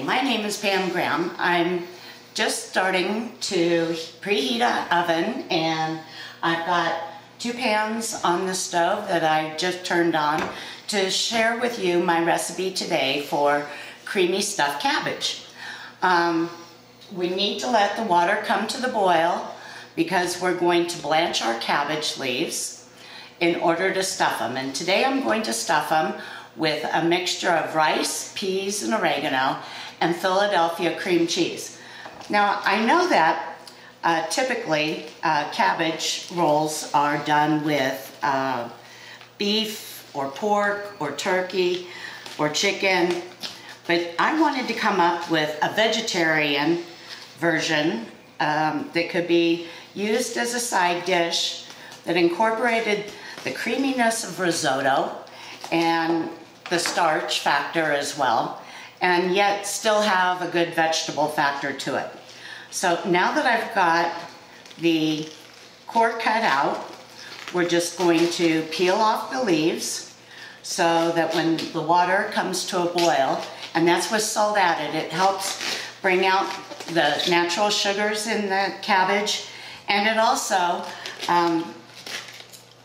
Hi, my name is Pam Graham. I'm just starting to preheat an oven, and I've got 2 pans on the stove that I just turned on to share with you my recipe today for creamy stuffed cabbage. We need to let the water come to the boil because we're going to blanch our cabbage leaves in order to stuff them. And today I'm going to stuff them with a mixture of rice, peas, and oregano, and Philadelphia cream cheese. Now, I know that typically cabbage rolls are done with beef or pork or turkey or chicken, but I wanted to come up with a vegetarian version that could be used as a side dish that incorporated the creaminess of risotto and the starch factor as well, and yet still have a good vegetable factor to it. So now that I've got the core cut out, we're just going to peel off the leaves so that when the water comes to a boil, and that's with salt added, it helps bring out the natural sugars in the cabbage, and it also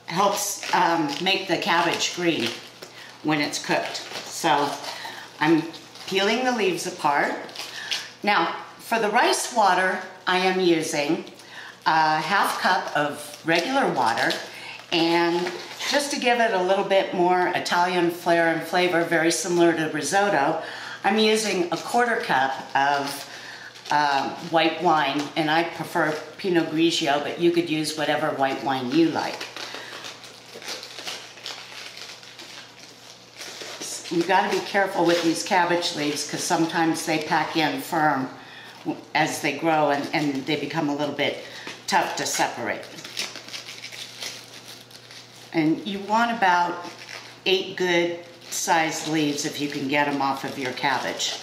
helps make the cabbage green when it's cooked. So I'm peeling the leaves apart. Now, for the rice water, I am using a ½ cup of regular water, and just to give it a little bit more Italian flair and flavor, very similar to risotto, I'm using a ¼ cup of white wine, and I prefer Pinot Grigio, but you could use whatever white wine you like. You've got to be careful with these cabbage leaves because sometimes they pack in firm as they grow, and they become a little bit tough to separate. And you want about 8 good sized leaves if you can get them off of your cabbage.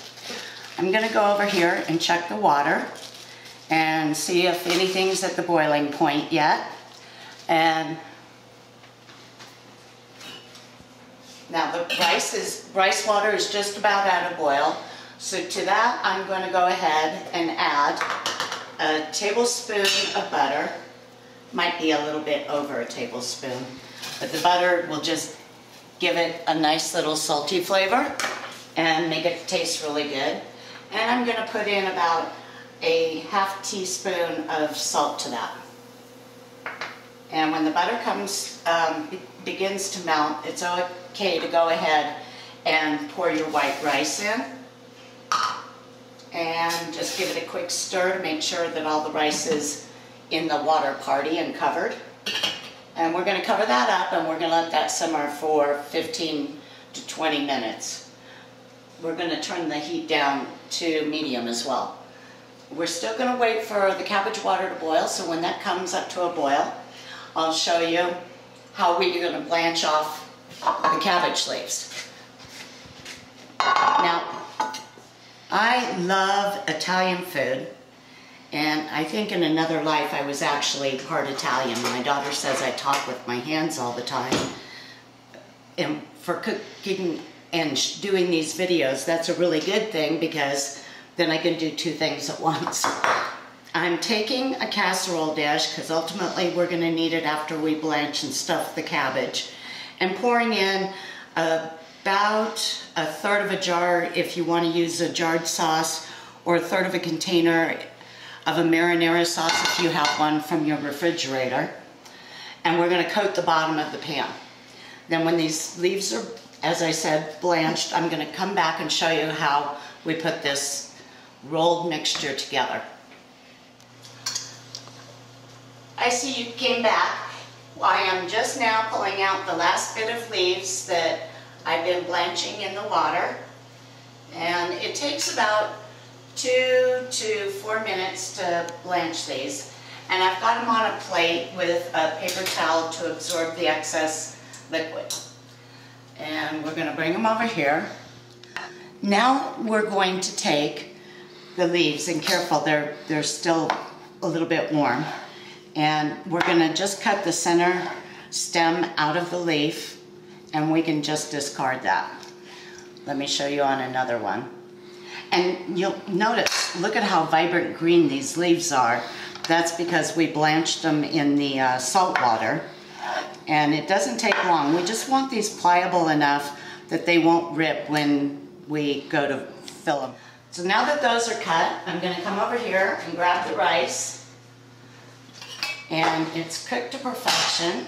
I'm going to go over here and check the water and see if anything's at the boiling point yet. And now the rice water is just about at a boil. So to that, I'm going to go ahead and add a tablespoon of butter. Might be a little bit over a tablespoon, but the butter will just give it a nice little salty flavor and make it taste really good. And I'm going to put in about a ½ teaspoon of salt to that. And when the butter begins to melt, it's okay to go ahead and pour your white rice in. And just give it a quick stir to make sure that all the rice is in the water party and covered. And we're going to cover that up, and we're going to let that simmer for 15 to 20 minutes. We're going to turn the heat down to medium as well. We're still going to wait for the cabbage water to boil, so when that comes up to a boil, I'll show you how we're going to blanch off the cabbage leaves. Now, I love Italian food, and I think in another life I was actually part Italian. My daughter says I talk with my hands all the time. And for cooking and doing these videos, that's a really good thing because then I can do 2 things at once. I'm taking a casserole dish, because ultimately we're going to need it after we blanch and stuff the cabbage, and pouring in about 1/3 of a jar if you want to use a jarred sauce, or 1/3 of a container of a marinara sauce if you have one from your refrigerator. And we're going to coat the bottom of the pan. Then when these leaves are, as I said, blanched, I'm going to come back and show you how we put this rolled mixture together. I see you came back. I am just now pulling out the last bit of leaves that I've been blanching in the water, and it takes about 2 to 4 minutes to blanch these. And I've got them on a plate with a paper towel to absorb the excess liquid. And we're going to bring them over here. Now we're going to take the leaves, and careful, they're still a little bit warm. And we're going to just cut the center stem out of the leaf, and we can just discard that. Let me show you on another one. And you'll notice, look at how vibrant green these leaves are. That's because we blanched them in the salt water. And it doesn't take long. We just want these pliable enough that they won't rip when we go to fill them. So now that those are cut, I'm going to come over here and grab the rice. And it's cooked to perfection.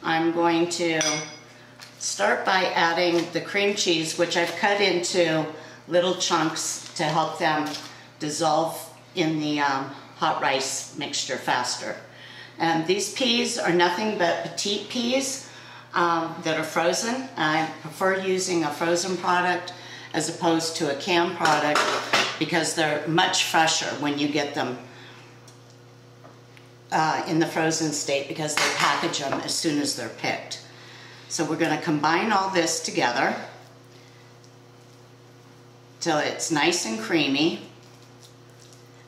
I'm going to start by adding the cream cheese, which I've cut into little chunks to help them dissolve in the hot rice mixture faster. And these peas are nothing but petite peas that are frozen. I prefer using a frozen product as opposed to a canned product because they're much fresher when you get them in the frozen state because they package them as soon as they're picked. So we're going to combine all this together till it's nice and creamy,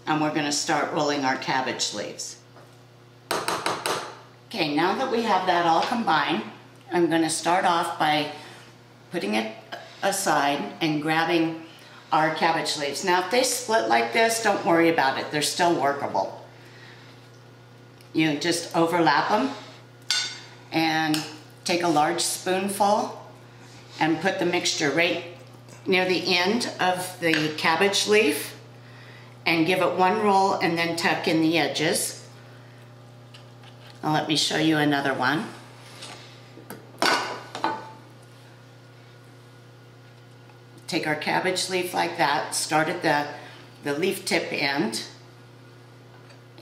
and we're going to start rolling our cabbage leaves. Okay, now that we have that all combined, I'm going to start off by putting it aside and grabbing our cabbage leaves. Now if they split like this, don't worry about it, they're still workable. You just overlap them and take a large spoonful and put the mixture right near the end of the cabbage leaf and give it one roll and then tuck in the edges. Now let me show you another one. Take our cabbage leaf like that, start at the leaf tip end,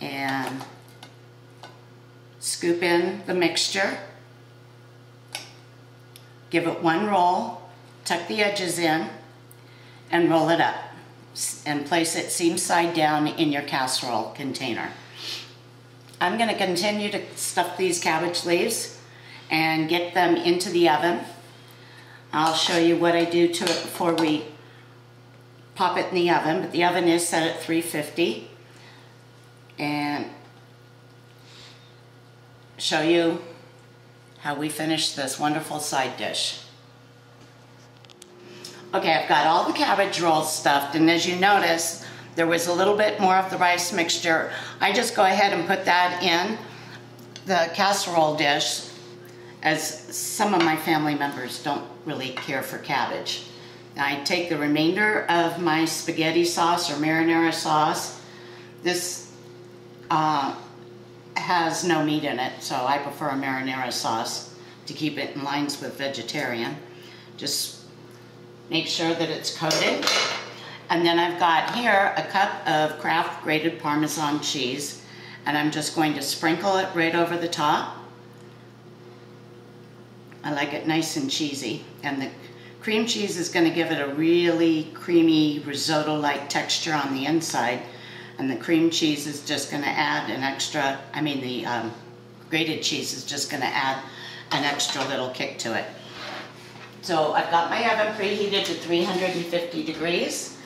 and scoop in the mixture. Give it one roll, tuck the edges in, and roll it up. And place it seam side down in your casserole container. I'm going to continue to stuff these cabbage leaves and get them into the oven. I'll show you what I do to it before we pop it in the oven, but the oven is set at 350. And show you how we finish this wonderful side dish. Okay, I've got all the cabbage rolls stuffed, and as you notice, there was a little bit more of the rice mixture. I just go ahead and put that in the casserole dish, as some of my family members don't really care for cabbage. I take the remainder of my spaghetti sauce or marinara sauce. This has no meat in it, so I prefer a marinara sauce to keep it in lines with vegetarian. Just make sure that it's coated. And then I've got here a cup of Kraft grated Parmesan cheese, and I'm just going to sprinkle it right over the top. I like it nice and cheesy, and the cream cheese is going to give it a really creamy risotto-like texture on the inside, and the cream cheese is just going to add an extra, the grated cheese is just going to add an extra little kick to it. So I've got my oven preheated to 350 degrees.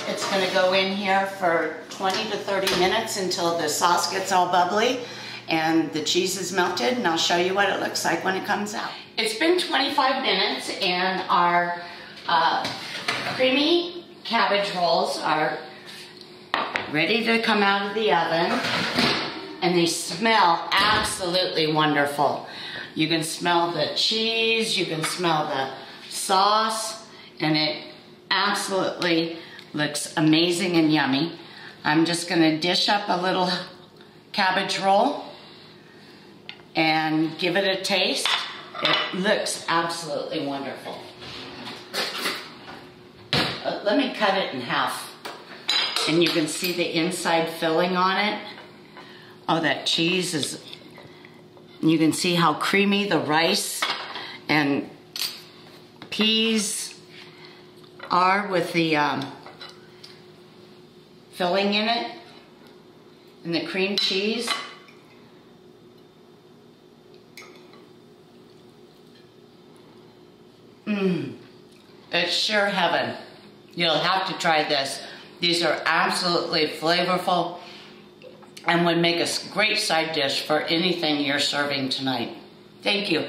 It's going to go in here for 20 to 30 minutes until the sauce gets all bubbly and the cheese is melted, and I'll show you what it looks like when it comes out. It's been 25 minutes and our creamy cabbage rolls are ready to come out of the oven, and they smell absolutely wonderful. You can smell the cheese, you can smell the sauce, and it absolutely looks amazing and yummy. I'm just going to dish up a little cabbage roll and give it a taste. It looks absolutely wonderful. Let me cut it in half, and you can see the inside filling on it. Oh, that cheese is, you can see how creamy the rice and peas are with the filling in it and the cream cheese. It's sure heaven. You'll have to try this. These are absolutely flavorful and would make a great side dish for anything you're serving tonight. Thank you.